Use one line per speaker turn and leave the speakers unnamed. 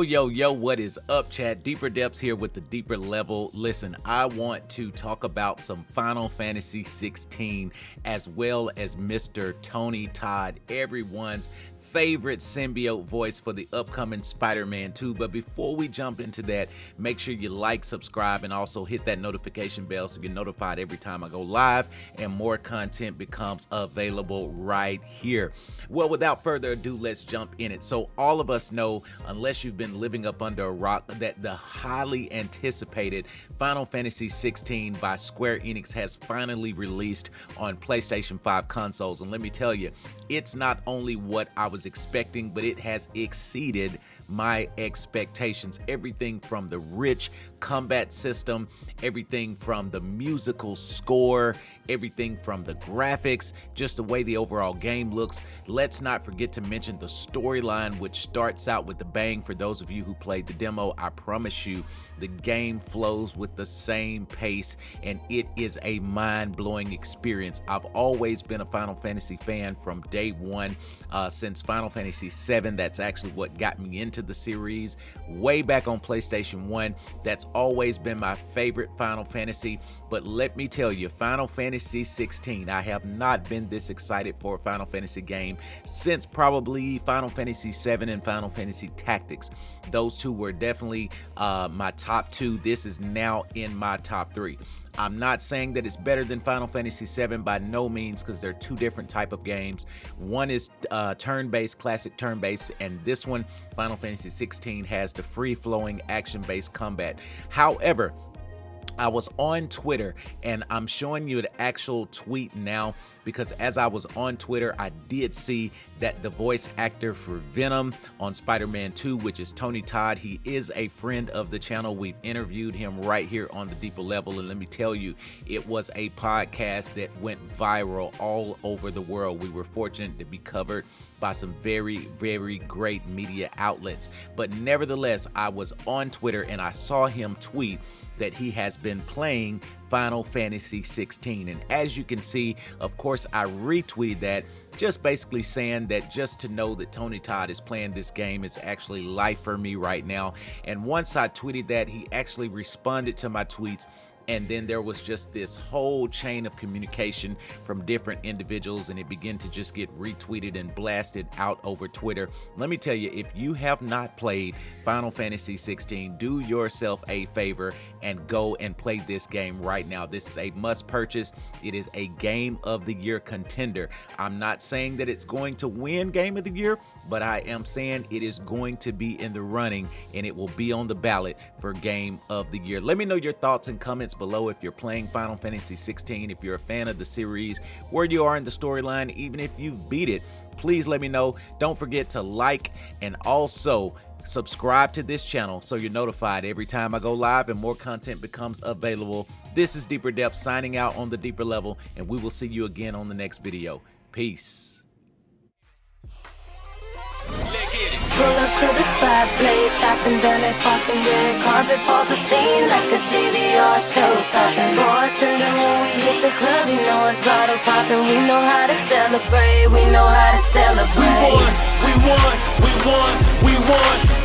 Yo, what is up, chat? Deeper Depths here with the Deeper Level. Listen, I want to talk about some Final Fantasy 16 as well as Mr. Tony Todd, everyone's favorite symbiote voice for the upcoming Spider-Man 2. But before we jump into that, make sure you like, subscribe, and also hit that notification bell so you're notified every time I go live and more content becomes available right here. Well, without further ado, let's jump in it. So all of us know, unless you've been living up under a rock, that the highly anticipated Final Fantasy 16 by Square Enix has finally released on PlayStation 5 consoles. And let me tell you, it's not only what I was expecting, but it has exceeded my expectations. Everything from the rich combat system, everything from the musical score, everything from the graphics, just the way the overall game looks. Let's not forget to mention the storyline, which starts out with the bang. For those of you who played the demo, I promise you the game flows with the same pace and it is a mind-blowing experience. I've always been a Final Fantasy fan from day one, since Final Fantasy 7. That's actually what got me into the series way back on PlayStation 1. That's always been my favorite Final Fantasy. But let me tell you, Final Fantasy 16, I have not been this excited for a Final Fantasy game since probably Final Fantasy 7 and Final Fantasy Tactics. Those two were definitely my top two. This is now in my top three. I'm not saying that it's better than Final Fantasy 7 by no means, because they're two different type of games. One is turn-based, classic turn-based, and this one, Final Fantasy 16, has the free-flowing action-based combat. However, I was on Twitter, and I'm showing you the actual tweet now because as I was on Twitter, I did see that the voice actor for Venom on Spider-Man 2, which is Tony Todd, he is a friend of the channel. We've interviewed him right here on the Deeper Level, and let me tell you, it was a podcast that went viral all over the world. We were fortunate to be covered by some very great media outlets. But nevertheless, I was on Twitter and I saw him tweet that he has been playing Final Fantasy 16. And as you can see, of course, I retweeted that, just basically saying that just to know that Tony Todd is playing this game is actually life for me right now. And once I tweeted that, he actually responded to my tweets. And then there was just this whole chain of communication from different individuals, and it began to just get retweeted and blasted out over Twitter. Let me tell you, if you have not played Final Fantasy 16, do yourself a favor and go and play this game right now. This is a must purchase. It is a Game of the Year contender. I'm not saying that it's going to win Game of the Year, but I am saying it is going to be in the running and it will be on the ballot for Game of the Year. Let me know your thoughts and comments below if you're playing Final Fantasy 16, if you're a fan of the series, where you are in the storyline, even if you've beat it. Please let me know. Don't forget to like and also subscribe to this channel so you're notified every time I go live and more content becomes available. This is Deeper Depths signing out on the Deeper Level, and we will see you again on the next video. Peace.
Pull up to the spot, blaze, chopping down that parking red carpet, pause the scene like a DVR show stopping. Bartender, when we hit the club, you know it's bottle popping. We know how to celebrate, we know how to celebrate.
We won, we won, we won, we won.